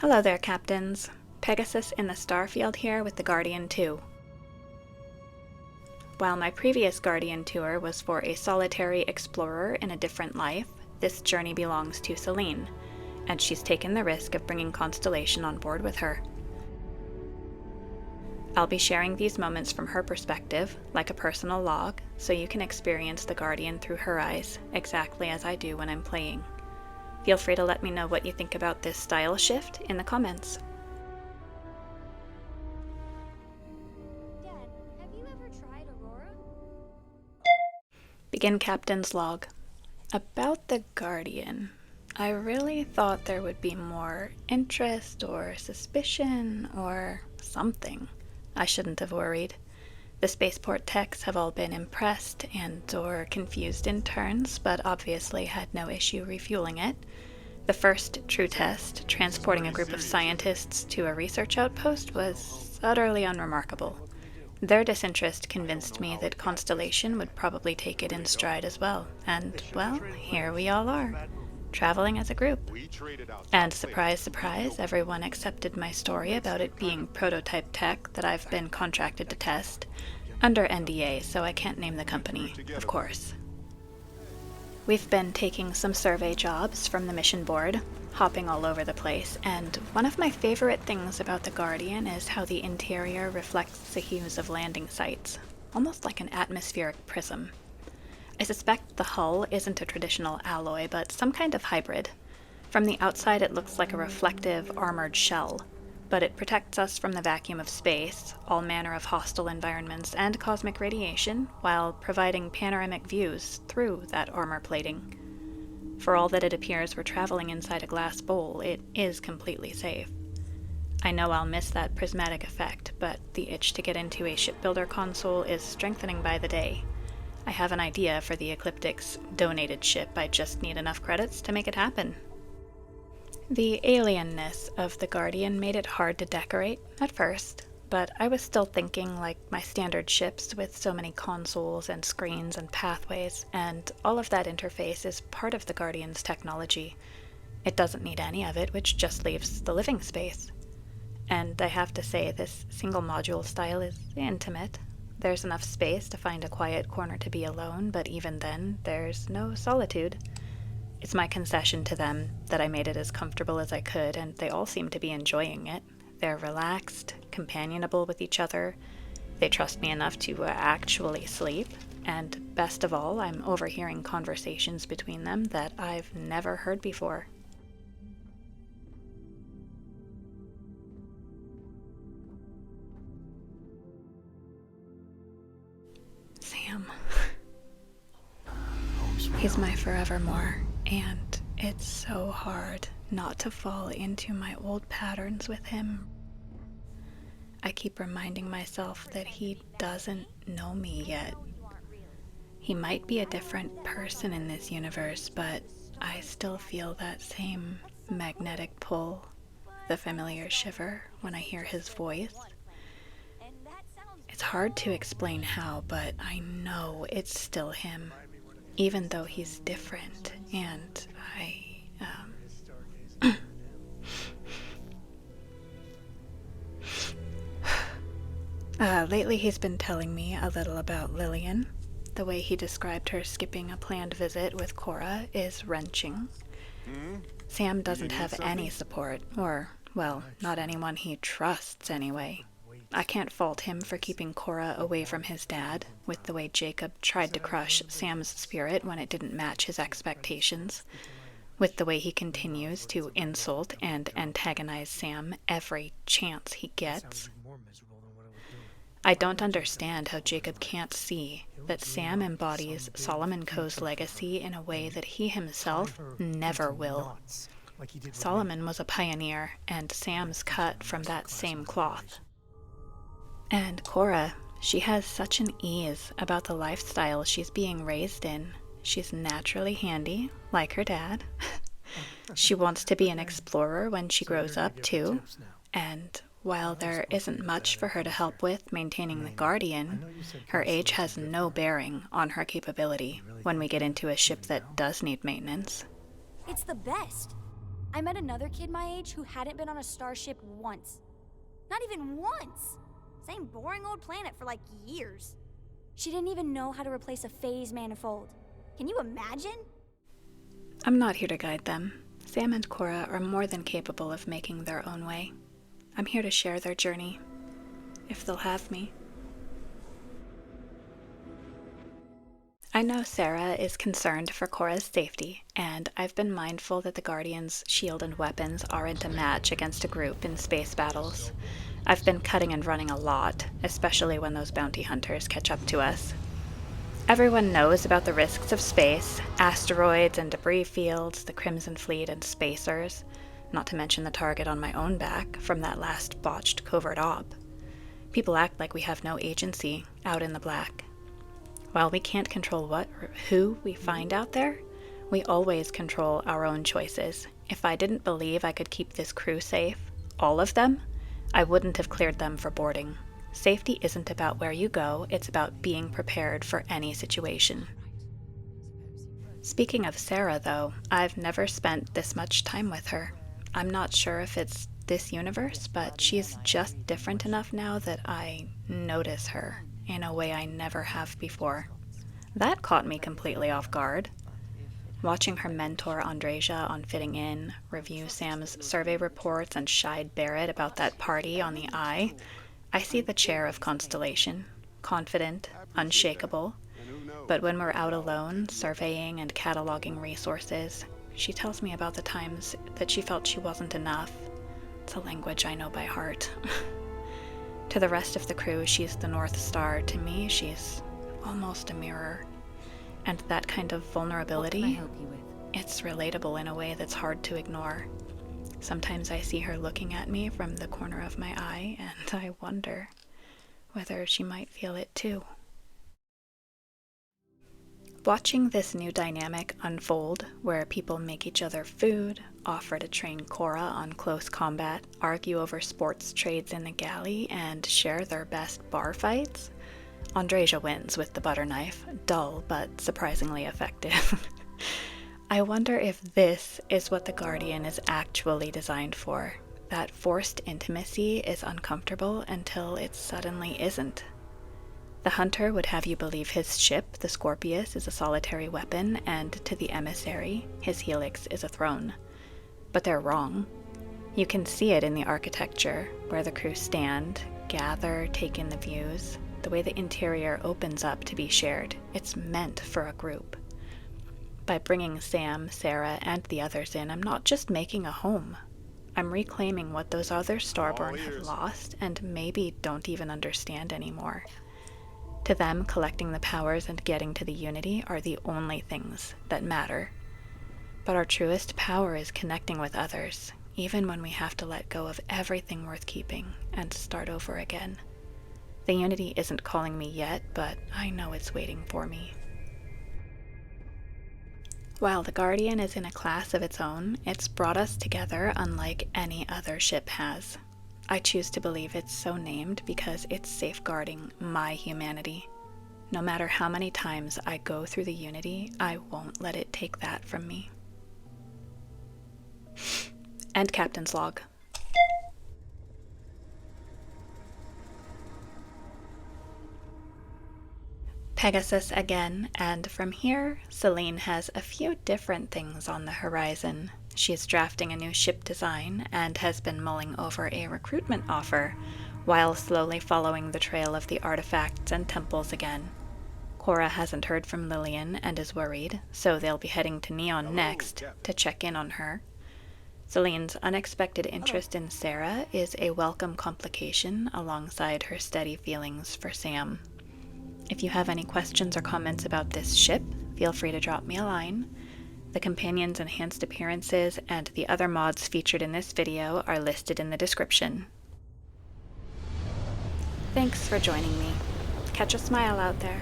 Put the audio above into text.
Hello there, Captains. Pegasus in the Starfield here with the Guardian 2. While my previous Guardian tour was for a solitary explorer in a different life, this journey belongs to Selene, and she's taken the risk of bringing Constellation on board with her. I'll be sharing these moments from her perspective, like a personal log, so you can experience the Guardian through her eyes, exactly as I do when I'm playing. Feel free to let me know what you think about this style shift in the comments. Dad, have you ever tried Aurora? Begin Captain's log. About the Guardian. I really thought there would be more interest or suspicion or something. I shouldn't have worried. The spaceport techs have all been impressed and or confused in turns, but obviously had no issue refueling it. The first true test, transporting a group of scientists to a research outpost, was utterly unremarkable. Their disinterest convinced me that Constellation would probably take it in stride as well, and, well, here we all are, traveling as a group. And surprise, surprise, everyone accepted my story about it being prototype tech that I've been contracted to test, under NDA, so I can't name the company, of course. We've been taking some survey jobs from the mission board, hopping all over the place, and one of my favorite things about the Guardian is how the interior reflects the hues of landing sites, almost like an atmospheric prism. I suspect the hull isn't a traditional alloy, but some kind of hybrid. From the outside it looks like a reflective, armored shell, but it protects us from the vacuum of space, all manner of hostile environments, and cosmic radiation, while providing panoramic views through that armor plating. For all that it appears we're traveling inside a glass bowl, it is completely safe. I know I'll miss that prismatic effect, but the itch to get into a shipbuilder console is strengthening by the day. I have an idea for the Ecliptic's donated ship, I just need enough credits to make it happen. The alienness of the Guardian made it hard to decorate at first, but I was still thinking like my standard ships with so many consoles and screens and pathways, and all of that interface is part of the Guardian's technology. It doesn't need any of it, which just leaves the living space. And I have to say, this single module style is intimate. There's enough space to find a quiet corner to be alone, but even then, there's no solitude. It's my concession to them that I made it as comfortable as I could, and they all seem to be enjoying it. They're relaxed, companionable with each other. They trust me enough to actually sleep, and best of all, I'm overhearing conversations between them that I've never heard before. Sam. He's my forevermore, and it's so hard not to fall into my old patterns with him. I keep reminding myself that he doesn't know me yet. He might be a different person in this universe, but I still feel that same magnetic pull, the familiar shiver when I hear his voice. It's hard to explain how, but I know it's still him, even though he's different, and lately he's been telling me a little about Lillian. The way he described her skipping a planned visit with Cora is wrenching. Sam doesn't have any support, or, well, not anyone he trusts anyway. I can't fault him for keeping Cora away from his dad, with the way Jacob tried to crush Sam's spirit when it didn't match his expectations, with the way he continues to insult and antagonize Sam every chance he gets. I don't understand how Jacob can't see that Sam embodies Solomon Coe's legacy in a way that he himself never will. Solomon was a pioneer, and Sam's cut from that same cloth. And Cora, she has such an ease about the lifestyle she's being raised in. She's naturally handy, like her dad. She wants to be an explorer when she grows up, too. And while there isn't much for her to help with maintaining the Guardian, her age has no bearing on her capability when we get into a ship that does need maintenance. It's the best. I met another kid my age who hadn't been on a starship once. Not even once! Same boring old planet for like years. She didn't even know how to replace a phase manifold. Can you imagine? I'm not here to guide them. Sam and Cora are more than capable of making their own way. I'm here to share their journey, if they'll have me. I know Sarah is concerned for Cora's safety, and I've been mindful that the Guardians' shield and weapons aren't a match against a group in space battles. I've been cutting and running a lot, especially when those bounty hunters catch up to us. Everyone knows about the risks of space, asteroids and debris fields, the Crimson Fleet and spacers, not to mention the target on my own back from that last botched covert op. People act like we have no agency out in the black. While we can't control what or who we find out there, we always control our own choices. If I didn't believe I could keep this crew safe, all of them, I wouldn't have cleared them for boarding. Safety isn't about where you go, it's about being prepared for any situation. Speaking of Sarah, though, I've never spent this much time with her. I'm not sure if it's this universe, but she's just different enough now that I notice her in a way I never have before. That caught me completely off guard. Watching her mentor Andreja on Fitting In, review Sam's survey reports, and chide Barrett about that party on the Eye, I see the chair of Constellation, confident, unshakable, but when we're out alone, surveying and cataloging resources, she tells me about the times that she felt she wasn't enough. It's a language I know by heart. To the rest of the crew, she's the North Star. To me, she's almost a mirror. And that kind of vulnerability, What can I help you with? it's relatable in a way that's hard to ignore. Sometimes I see her looking at me from the corner of my eye, and I wonder whether she might feel it too. Watching this new dynamic unfold, where people make each other food, offer to train Cora on close combat, argue over sports trades in the galley, and share their best bar fights, Andreja wins with the butter knife, dull but surprisingly effective. I wonder if this is what the Guardian is actually designed for. That forced intimacy is uncomfortable until it suddenly isn't. The hunter would have you believe his ship, the Scorpius, is a solitary weapon, and to the emissary, his helix is a throne. But they're wrong. You can see it in the architecture, where the crew stand, gather, take in the views, the way the interior opens up to be shared. It's meant for a group. By bringing Sam, Sarah, and the others in, I'm not just making a home. I'm reclaiming what those other Starborn have lost and maybe don't even understand anymore. To them, collecting the powers and getting to the unity are the only things that matter. But our truest power is connecting with others, even when we have to let go of everything worth keeping and start over again. The unity isn't calling me yet, but I know it's waiting for me. While the Guardian is in a class of its own, it's brought us together unlike any other ship has. I choose to believe it's so named because it's safeguarding my humanity. No matter how many times I go through the unity, I won't let it take that from me. End Captain's Log. Pegasus again, and from here, Selene has a few different things on the horizon. She's drafting a new ship design and has been mulling over a recruitment offer, while slowly following the trail of the artifacts and temples again. Cora hasn't heard from Lillian and is worried, so they'll be heading to Neon next to check in on her. Selene's unexpected interest in Sarah is a welcome complication alongside her steady feelings for Sam. If you have any questions or comments about this ship, feel free to drop me a line. The companion's enhanced appearances and the other mods featured in this video are listed in the description. Thanks for joining me. Catch a smile out there.